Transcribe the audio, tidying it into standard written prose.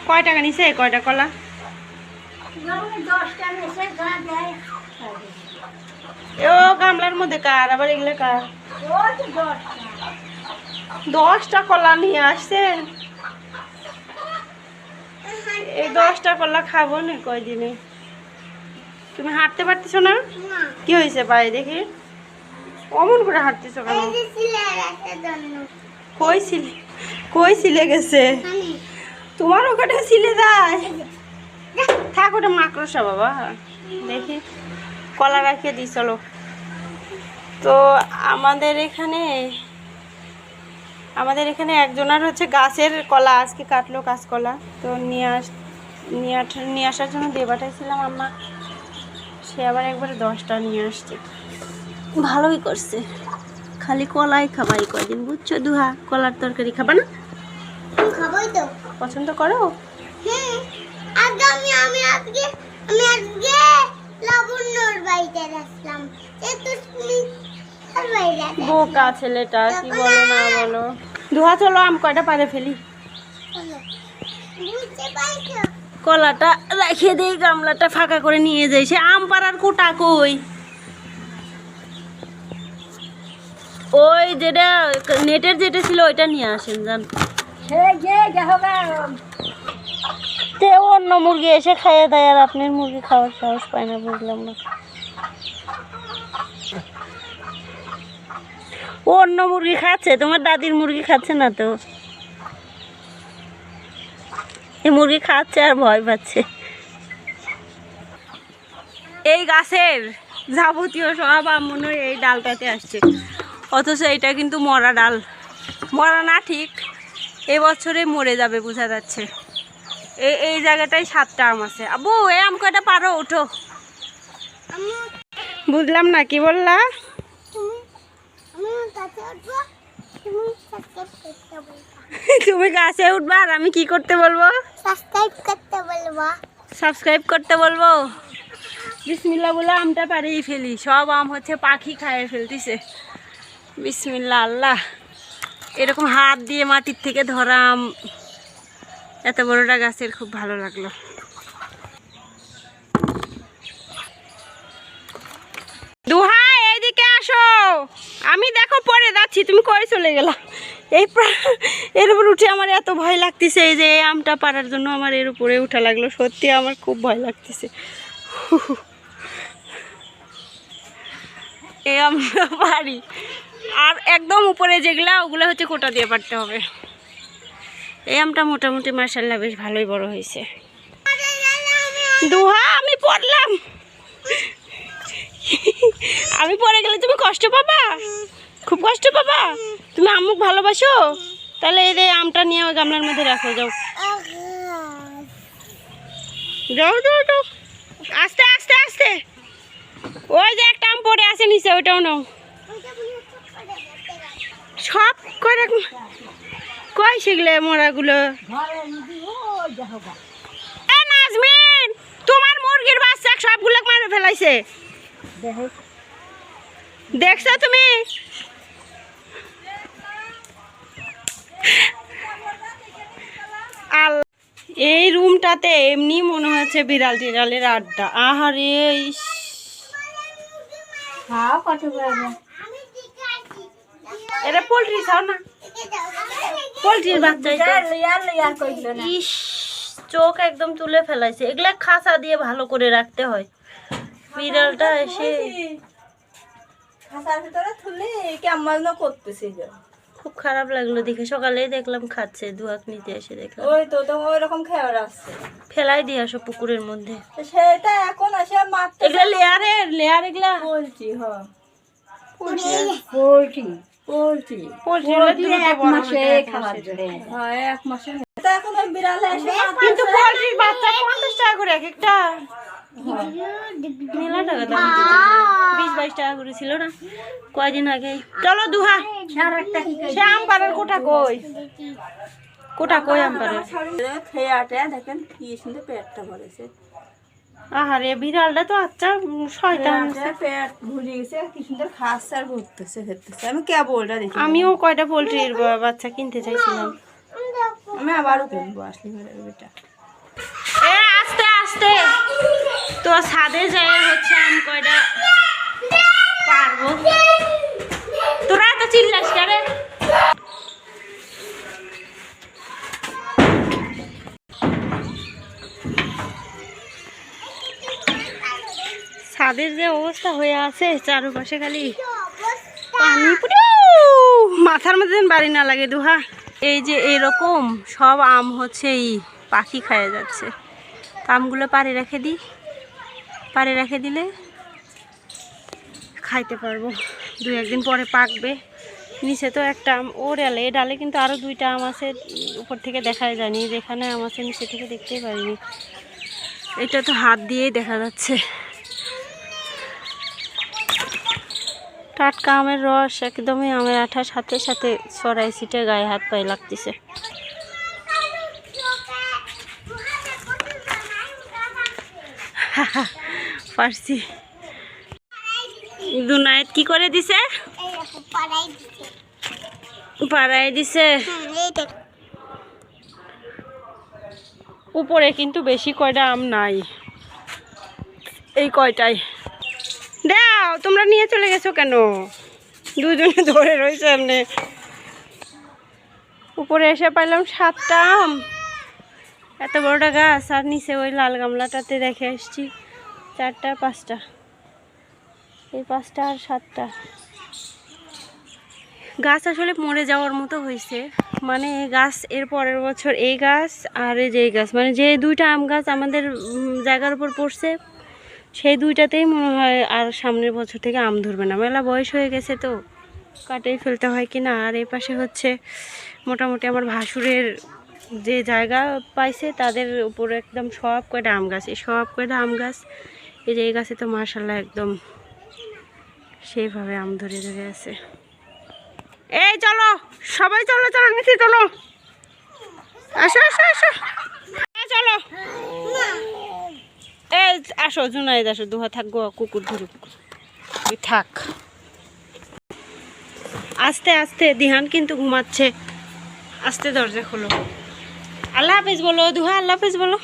কয় টাকা নিছে কয়টা কলা? ও গামলার মধ্যে কার আবার এগুলো কার? 10টা কলা নিয়ে আসছেন। এই 10টা কলা খাবো না কয়দিনে। তুমি হাঁটতে পারতেছো না? কি হয়েছে পায়ে দেখি? অমন করে হাঁটতেছো কেন? কই ছিলে গেছে? তোমার ওখানে ছিলে যায়? থাক ওটা মাকড়সা বাবা। দেখি কলা রাখিয়ে দিই চলো। তো আমাদের এখানে একজনের হচ্ছে গাছের কলা আজকে কাটলো, কাঁচকলা। তো নিয়ে আসার জন্য দিয়ে পাঠাইছিলাম আম্মা। সে আবার একবারে 10টা নিয়ে আসছে। ভালোই করছে। খালি কলাই খাবাই কয়দিন, বুঝছো দুহা? কলার তরকারি খাবা না? খাবাই তো। পছন্দ করো? হ্যাঁ। আগামী আমি আজকে লাবণ্যর বাড়িতে আসলাম। বোকা ছেলেটা, কি বলো না বলো। দুহা চলো আম কয়টা পারে ফেলি। কলাটা রেখে দেই, গামলাটা ফাঁকা করে নিয়ে যাই। সে আম পাড়ার কোটা কই? ওই যেটা নেটের যেটা ছিল ওইটা নিয়ে আসেন যান। অন্য মুরগি এসে খাইয়ে দেয় আর আপনার মুরগি খাওয়ার সাহস পায় না, বুঝলাম না। অন্য মুরগি খাচ্ছে, তোমার দাদির মুরগি খাচ্ছে না তো। এই মুরগি খাচ্ছে আর ভয় পাচ্ছে। এই গাছের যাবতীয় সব আম মনে হয় এই ডালটাতে আসছে, অথচ এটা কিন্তু মরা ডাল। মরা না ঠিক, এবছরে মরে যাবে বোঝা যাচ্ছে। এই জায়গাটায় 7টা আম আছে। আবু এই আম কয়টা পারো, উঠো। বুঝলাম না কি বললা? তুমি গাছে উঠবা আর আমি কি করতে বলবো? সাবস্ক্রাইব করতে বলবো। বিসমিল্লাহ বলে আমটা পারেই ফেলি। সব আম হচ্ছে পাখি খাইয়ে ফেলতেছে। বিসমিল্লাহ আল্লাহ। এরকম হাত দিয়ে মাটির থেকে ধরা আম এত বড়টা গাছের খুব ভালো লাগলো। দুহা এইদিকে আসো, আমি দেখো পরে যাচ্ছি, তুমি কই চলে গেলা? এর উপর উঠে আমার এত ভয় লাগতেছে। এই যে এই আমটা পারার জন্য আমার এর উপরে উঠা লাগলো। সত্যি আমার খুব ভয় লাগতেছে। এই আমটা পারি আর একদম উপরে যেগুলা ওগুলো হচ্ছে কোটা দিয়ে পারতে হবে। এই আমটা মোটামুটি মাশাআল্লাহ বেশ ভালোই বড় হয়েছে। দুহা আমি পড়লাম, আমি পড়ে গেলে তুমি কষ্ট পাবা, খুব কষ্ট পাবা। তুমি আম্মুক ভালোবাসো? তাহলে এই যে আমটা নিয়ে ওই গামলার মধ্যে রাখো। যাও যাও যাও যাও, আস্তে আস্তে আস্তে। ওই যে একটা আম পড়ে আছে নিচে, ওইটাও নাও। সব করে কই সেগুলো মরাগুলো? নাজমিন তোমার মুরগির বাচ্চা সবগুলো মারে ফেলাইছে, দেখছো তুমি? এই রুমটাতে এমনি মনে হচ্ছে বিড়াল টিড়ালের আড্ডা। আহারে এটা পোল্ট্রি খাও না, পোল্ট্রির বাচ্চা। ইস চোখ একদম তুলে ফেলাইছে। এগুলা খাঁচা দিয়ে ভালো করে রাখতে হয়। বিড়ালটা এসে খুব খারাপ লাগলো দেখে। সকালেই দেখলাম খাচ্ছে, দুয়াক নিতে এসে দেখলাম। ওই তো ওইরকম খাবার আসছে, ফেলাই দিয়ে আসো পুকুরের মধ্যে। সেটা এখন আসে এগুলা লেয়ার এগুলা পোল্ট্রি। হ্যাঁ পোল্ট্রি পোল্ট্রি পোল্ট্রি এক মাসে খাওয়ার জন্য। হ্যাঁ এক মাসে। এটা এখন ওই বিড়াল এসে কিন্তু পোল্ট্রির বাচ্চা 50 টাকা করে এক একটা। মেলা টাকা দাম, 20-22 টাকা করে ছিল না কয়দিন আগে। চলো দুহা, সে আম পাড়ার কোটা কই? কোটা কই আম পাড়ার? দেখেন কি সুন্দর পেটটা ভরেছে। আহারে বিড়ালটা তো আচ্ছা শয়তান, পেট ভরে গেছে, কি সুন্দর খাচ্ছে আর ঘুরতেছে ফেরতেছে। আমি কে বলটা দেখি, আমিও কয়টা পোল্ট্রির বাচ্চা কিনতে চাইছিলাম। আমি আবারও কিনবো আসলে বেটা। আস্তে তো ছাদে যায় হচ্ছে আম কয়টা পারবো। তোরা এত চিল্লাস করে। ছাদের যে অবস্থা হয়ে আছে চারপাশে খালি পানি পুরো মাথার মধ্যে বাড়ি না লাগে দুহা। এই যে এরকম সব আম হচ্ছে এই পাখি খায় যাচ্ছে। আমগুলো পাড়ে রেখে দিলে খাইতে পারবো, 2-1 দিন পরে পাকবে। নিচে তো একটা আম ও ডালে, এই ডালে কিন্তু আরো 2টা আম আছে, উপর থেকে দেখাই যায়নি। যেখানে আম আছে নিচে থেকে দেখতেই পারিনি। এটা তো হাত দিয়েই দেখা যাচ্ছে। টাটকা আমের রস একদমই আমের আঠার সাথে সাথে ছড়াই ছিটে গায়ে হাত পায়ে লাগতেছে। পারছি। দুনায়েত কি করে দিছে? পাড়াই দিছে। উপরে কিন্তু বেশি কয়টা আম নাই, এই কয়টাই। দাও, তোমরা নিয়ে চলে গেছো কেন? দুজনে ধরে রয়েছে এমনি। উপরে এসে পাইলাম 7টা আম, এত বড়টা গাছ। আর নিচে ওই লাল গামলাটাতে রেখে এসছি 4টা 5টা, এই 5টা আর 7টা। গাছ আসলে মরে যাওয়ার মতো হয়েছে। মানে এই গাছ এর পরের বছর এই গাছ আর এই যে গাছ, মানে যে 2টা আম গাছ আমাদের জায়গার উপর পড়ছে সেই 2টাতেই মনে হয় আর সামনের বছর থেকে আম ধরবে না। মেলা বয়স হয়ে গেছে তো কাটেই ফেলতে হয় কিনা। আর এই পাশে হচ্ছে মোটামুটি আমার ভাসুরের যে জায়গা পাইছে তাদের উপরে একদম সব কয়টা আম গাছ, এই সব কয়টা আম গাছ। এই যে এই গাছে তো মাশাআল্লাহ একদম সেইভাবে আম ধরে আছে। এই চলো সবাই, চলো চলো নিচে চলো, আসো আসো আসো, চলো এই আসো জুনায়েদ আসো। দুহা থাকবো, কুকুর ধরুক থাক। আস্তে আস্তে, দিহান কিন্তু ঘুমাচ্ছে। আস্তে দরজা খোলো। আল্লাহ হাফেজ বলো দুহা, আল্লাহ হাফেজ বলো।